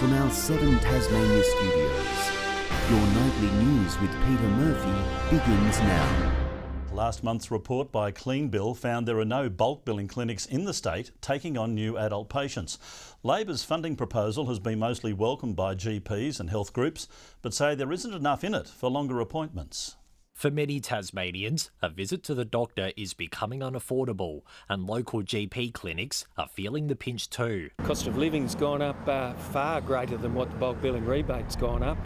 From our 7 Tasmania studios, your nightly news with Peter Murphy begins now. Last month's report by Clean Bill found there are no bulk billing clinics in the state taking on new adult patients. Labor's funding proposal has been mostly welcomed by GPs and health groups, but say there isn't enough in it for longer appointments. For many Tasmanians, a visit to the doctor is becoming unaffordable, and local GP clinics are feeling the pinch too. Cost of living's gone up far greater than what the bulk billing rebate's gone up.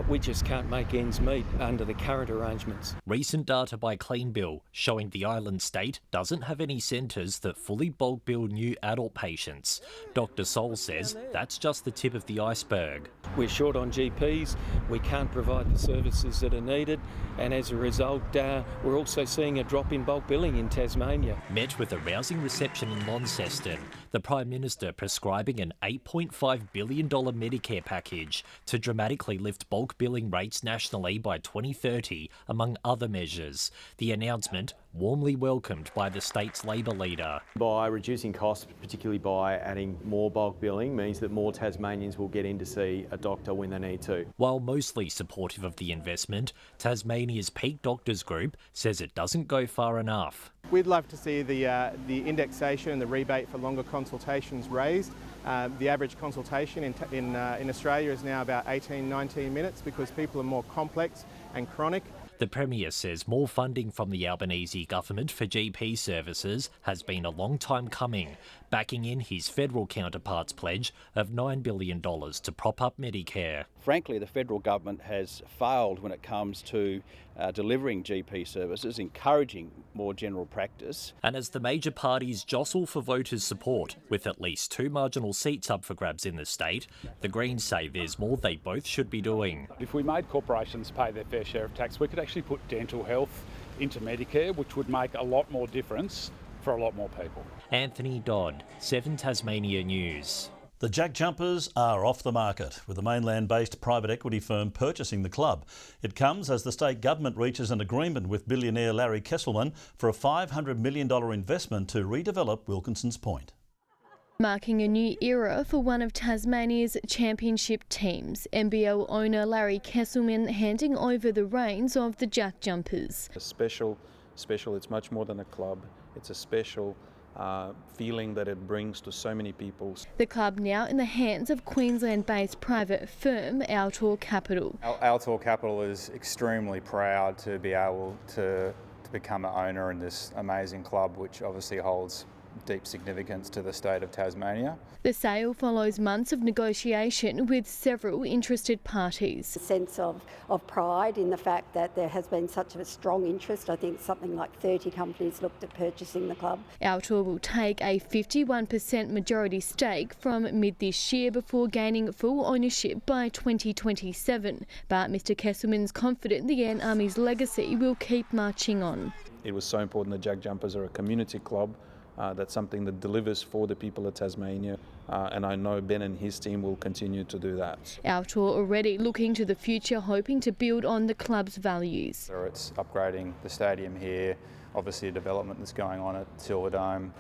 We just can't make ends meet under the current arrangements. Recent data by Clean Bill showing the island state doesn't have any centres that fully bulk bill new adult patients. Dr Sol says that's just the tip of the iceberg. We're short on GPs, we can't provide the services that are needed, and as a result, we're also seeing a drop in bulk billing in Tasmania. Met with a rousing reception in Launceston, the Prime Minister prescribing an $8.5 billion Medicare package to dramatically lift bulk billing rates nationally by 2030, among other measures. The announcement warmly welcomed by the state's Labor leader. By reducing costs, particularly by adding more bulk billing, means that more Tasmanians will get in to see a doctor when they need to. While mostly supportive of the investment, Tasmania's Peak Doctors Group says it doesn't go far enough. We'd love to see the indexation and the rebate for longer consultations raised. The average consultation in Australia is now about 18-19 minutes because people are more complex and chronic. The Premier says more funding from the Albanese government for GP services has been a long time coming, backing in his federal counterpart's pledge of $9 billion to prop up Medicare. Frankly, the federal government has failed when it comes to delivering GP services, encouraging more general practice. And as the major parties jostle for voters' support, with at least 2 marginal seats up for grabs in the state, the Greens say there's more they both should be doing. If we made corporations pay their fair share of tax, we could actually put dental health into Medicare, which would make a lot more difference for a lot more people. Anthony Dodd, 7 Tasmania News. The Jack Jumpers are off the market, with a mainland-based private equity firm purchasing the club. It comes as the state government reaches an agreement with billionaire Larry Kesselman for a $500 million investment to redevelop Wilkinson's Point. Marking a new era for one of Tasmania's championship teams, NBL owner Larry Kesselman handing over the reins of the Jack Jumpers. Special, it's much more than a club. It's a special feeling that it brings to so many people. The club now in the hands of Queensland-based private firm Altor Capital. Altor Capital is extremely proud to be able to become an owner in this amazing club, which obviously holds deep significance to the state of Tasmania. The sale follows months of negotiation with several interested parties. A sense of pride in the fact that there has been such a strong interest. I think something like 30 companies looked at purchasing the club. Altor will take a 51% majority stake from mid this year before gaining full ownership by 2027. But Mr Kesselman's confident the Ant Army's legacy will keep marching on. It was so important that Jack Jumpers are a community club. That's something that delivers for the people of Tasmania, and I know Ben and his team will continue to do that. Altor already looking to the future, hoping to build on the club's values. So it's upgrading the stadium here, obviously a development that's going on at Silverdome,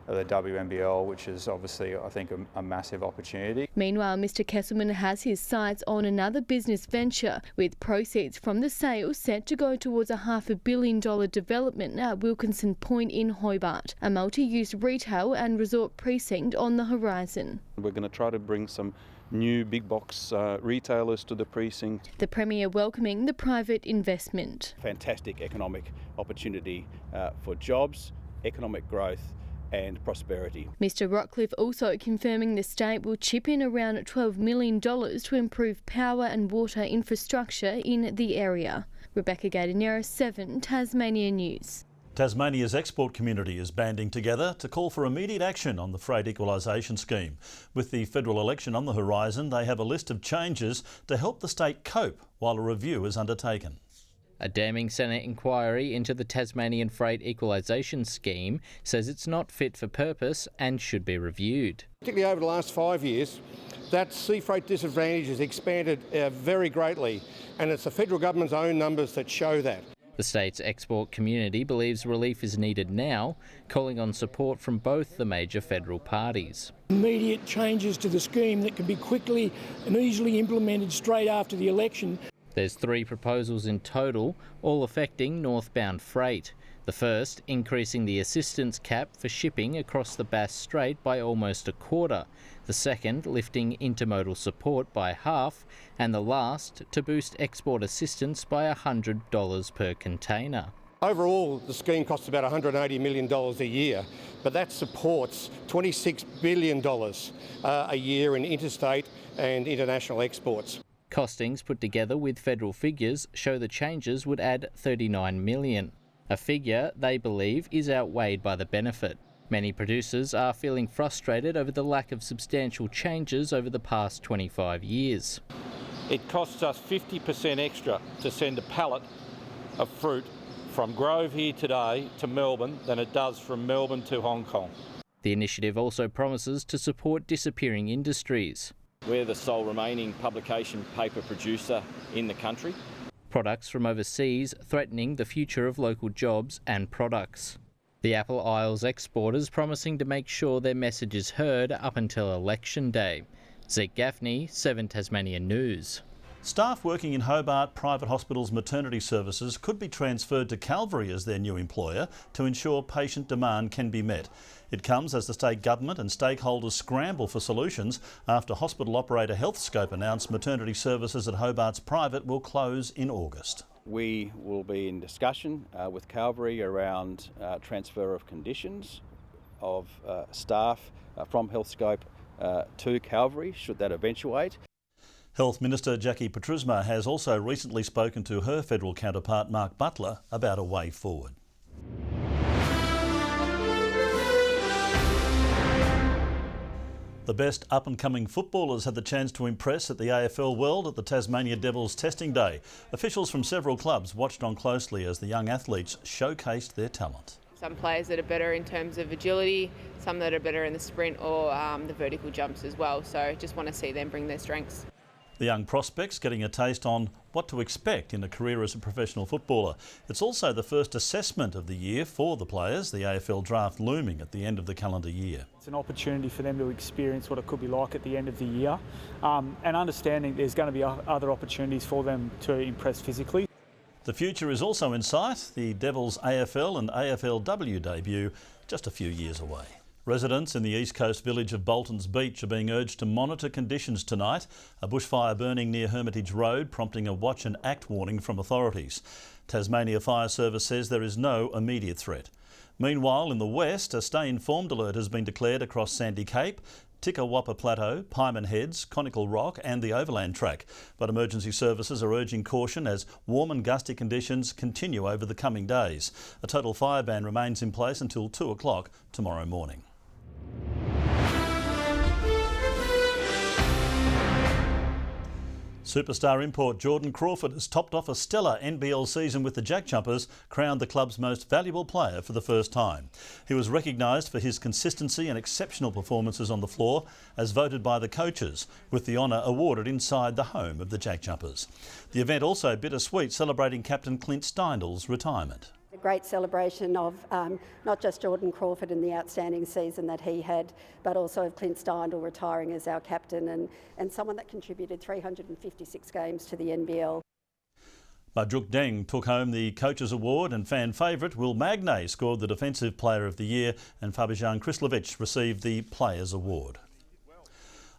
the WNBL, which is obviously, I think, a massive opportunity. Meanwhile, Mr Kesselman has his sights on another business venture, with proceeds from the sale set to go towards a $500 million development at Wilkinson Point in Hobart, a multi-use retail and resort precinct on the horizon. We're going to try to bring some new big box retailers to the precinct. The Premier welcoming the private investment. Fantastic economic opportunity for jobs, economic growth and prosperity. Mr Rockcliffe also confirming the state will chip in around $12 million to improve power and water infrastructure in the area. Rebecca Gaidanera, 7 Tasmania News. Tasmania's export community is banding together to call for immediate action on the freight equalisation scheme. With the federal election on the horizon, they have a list of changes to help the state cope while a review is undertaken. A damning Senate inquiry into the Tasmanian freight equalisation scheme says it's not fit for purpose and should be reviewed. Particularly over the last 5 years, that sea freight disadvantage has expanded very greatly, and it's the federal government's own numbers that show that. The state's export community believes relief is needed now, calling on support from both the major federal parties. Immediate changes to the scheme that can be quickly and easily implemented straight after the election. There's 3 proposals in total, all affecting northbound freight. The first, increasing the assistance cap for shipping across the Bass Strait by almost a quarter. The second, lifting intermodal support by half. And the last, to boost export assistance by $100 per container. Overall, the scheme costs about $180 million a year, but that supports $26 billion a year in interstate and international exports. Costings put together with federal figures show the changes would add $39 million, a figure they believe is outweighed by the benefit. Many producers are feeling frustrated over the lack of substantial changes over the past 25 years. It costs us 50% extra to send a pallet of fruit from Grove here today to Melbourne than it does from Melbourne to Hong Kong. The initiative also promises to support disappearing industries. We're the sole remaining publication paper producer in the country. Products from overseas threatening the future of local jobs and products. The Apple Isles exporters promising to make sure their message is heard up until election day. Zeke Gaffney, 7 Tasmanian News. Staff working in Hobart Private Hospital's maternity services could be transferred to Calvary as their new employer to ensure patient demand can be met. It comes as the state government and stakeholders scramble for solutions after hospital operator Healthscope announced maternity services at Hobart's Private will close in August. We will be in discussion with Calvary around transfer of conditions of staff from Healthscope to Calvary, should that eventuate. Health Minister Jackie Patrusma has also recently spoken to her federal counterpart Mark Butler about a way forward. The best up-and-coming footballers had the chance to impress at the AFL World at the Tasmania Devils Testing Day. Officials from several clubs watched on closely as the young athletes showcased their talent. Some players that are better in terms of agility, some that are better in the sprint or the vertical jumps as well. So just want to see them bring their strengths. The young prospects getting a taste on what to expect in a career as a professional footballer. It's also the first assessment of the year for the players, the AFL draft looming at the end of the calendar year. It's an opportunity for them to experience what it could be like at the end of the year and understanding there's going to be other opportunities for them to impress physically. The future is also in sight, the Devils AFL and AFLW debut just a few years away. Residents in the east coast village of Bolton's Beach are being urged to monitor conditions tonight. A bushfire burning near Hermitage Road, prompting a watch and act warning from authorities. Tasmania Fire Service says there is no immediate threat. Meanwhile, in the west, a stay informed alert has been declared across Sandy Cape, Tickawappa Plateau, Pyman Heads, Conical Rock and the Overland Track. But emergency services are urging caution as warm and gusty conditions continue over the coming days. A total fire ban remains in place until 2 o'clock tomorrow morning. Superstar import Jordan Crawford has topped off a stellar NBL season with the Jack Jumpers, crowned the club's most valuable player for the first time. He was recognised for his consistency and exceptional performances on the floor, as voted by the coaches, with the honour awarded inside the home of the Jack Jumpers. The event also bittersweet, celebrating captain Clint Steindl's retirement. A great celebration of not just Jordan Crawford and the outstanding season that he had, but also of Clint Steindl retiring as our captain and someone that contributed 356 games to the NBL. Majuk Deng took home the Coaches Award and fan favourite Will Magnay scored the Defensive Player of the Year and Fabijan Krislovic received the Players Award.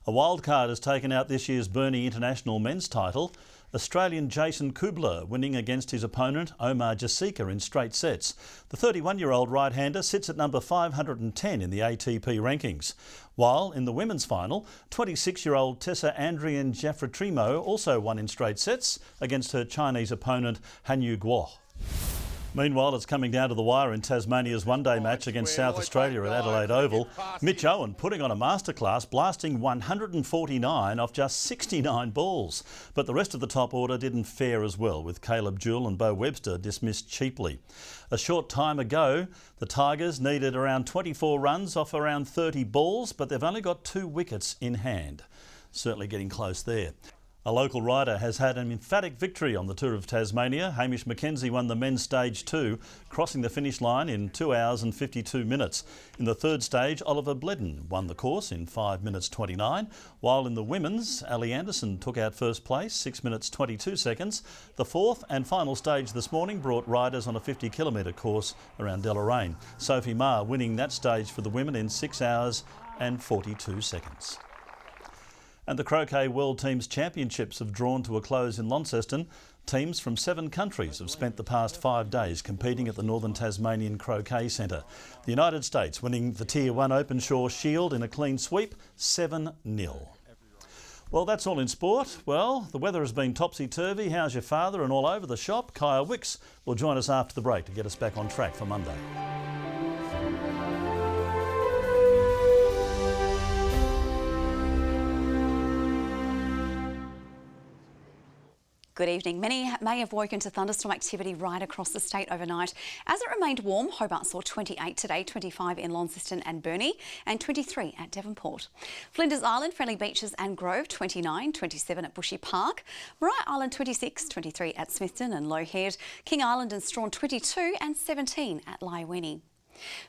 A wildcard has taken out this year's Burnie International men's title. Australian Jason Kubler winning against his opponent Omar Jasika in straight sets. The 31-year-old right-hander sits at number 510 in the ATP rankings. While in the women's final, 26-year-old Tessa Andrian Jafretrimo also won in straight sets against her Chinese opponent Hanyu Guo. Meanwhile, it's coming down to the wire in Tasmania's one-day match against South Australia at Adelaide Oval. Mitch Owen putting on a masterclass, blasting 149 off just 69 balls. But the rest of the top order didn't fare as well, with Caleb Jewell and Bo Webster dismissed cheaply. A short time ago, the Tigers needed around 24 runs off around 30 balls, but they've only got 2 wickets in hand. Certainly getting close there. A local rider has had an emphatic victory on the Tour of Tasmania. Hamish McKenzie won the men's stage 2, crossing the finish line in 2 hours and 52 minutes. In the third stage, Oliver Bledden won the course in 5 minutes 29, while in the women's, Ali Anderson took out first place, 6 minutes 22 seconds. The fourth and final stage this morning brought riders on a 50-kilometre course around Deloraine. Sophie Ma winning that stage for the women in 6 hours and 42 seconds. And the Croquet World Teams Championships have drawn to a close in Launceston. Teams from 7 countries have spent the past 5 days competing at the Northern Tasmanian Croquet Centre. The United States winning the Tier 1 Openshaw Shield in a clean sweep, 7-0. Well, that's all in sport. Well, the weather has been topsy-turvy. How's your father and all over the shop? Kaya Wicks will join us after the break to get us back on track for Monday. Good evening. Many may have woken to thunderstorm activity right across the state overnight. As it remained warm, Hobart saw 28 today, 25 in Launceston and Burnie, and 23 at Devonport. Flinders Island, Friendly Beaches and Grove, 29, 27 at Bushy Park. Maria Island, 26, 23 at Smithton and Low Head. King Island and Strawn, 22 and 17 at Lyweni.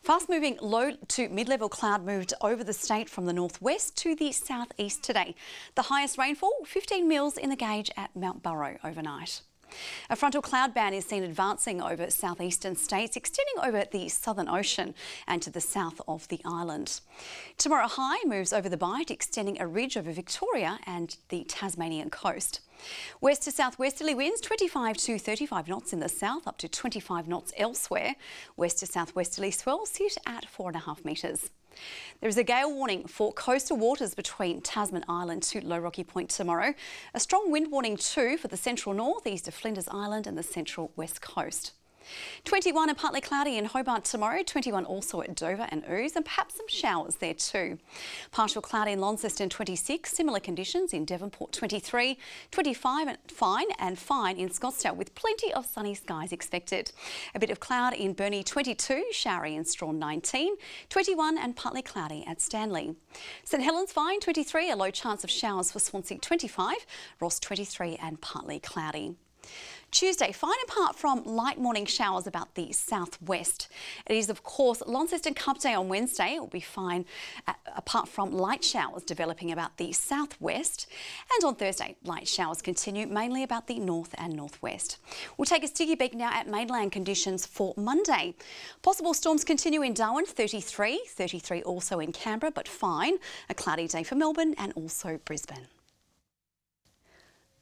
Fast-moving low to mid-level cloud moved over the state from the northwest to the southeast today. The highest rainfall, 15 mils in the gauge at Mount Burrow overnight. A frontal cloud band is seen advancing over southeastern states, extending over the Southern Ocean and to the south of the island. Tomorrow high moves over the Bight, extending a ridge over Victoria and the Tasmanian coast. West to southwesterly winds 25 to 35 knots in the south, up to 25 knots elsewhere. West to southwesterly swells sit at 4.5 metres. There is a gale warning for coastal waters between Tasman Island to Low Rocky Point tomorrow. A strong wind warning too for the central north, east of Flinders Island and the central west coast. 21 and partly cloudy in Hobart tomorrow, 21 also at Dover and Ouse, and perhaps some showers there too. Partial cloudy in Launceston, 26, similar conditions in Devonport, 23, 25 and fine in Scottsdale with plenty of sunny skies expected. A bit of cloud in Burnie, 22, showery in Strawn, 19, 21 and partly cloudy at Stanley. St Helens fine, 23, a low chance of showers for Swansea, 25, Ross 23 and partly cloudy. Tuesday, fine apart from light morning showers about the southwest. It is, of course, Launceston Cup Day on Wednesday. It will be fine apart from light showers developing about the southwest. And on Thursday, light showers continue mainly about the north and northwest. We'll take a sticky peek now at mainland conditions for Monday. Possible storms continue in Darwin, 33 also in Canberra, but fine. A cloudy day for Melbourne and also Brisbane.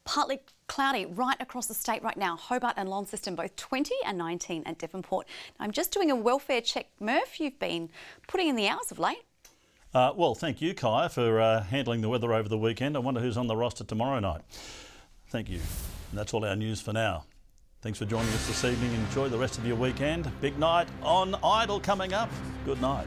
Partly cloudy right across the state right now. Hobart and Launceston both 20 and 19 at Devonport. I'm just doing a welfare check. Murph, you've been putting in the hours of late. Well, thank you, Kaya, for handling the weather over the weekend. I wonder who's on the roster tomorrow night. Thank you. And that's all our news for now. Thanks for joining us this evening. Enjoy the rest of your weekend. Big night on Idol coming up. Good night.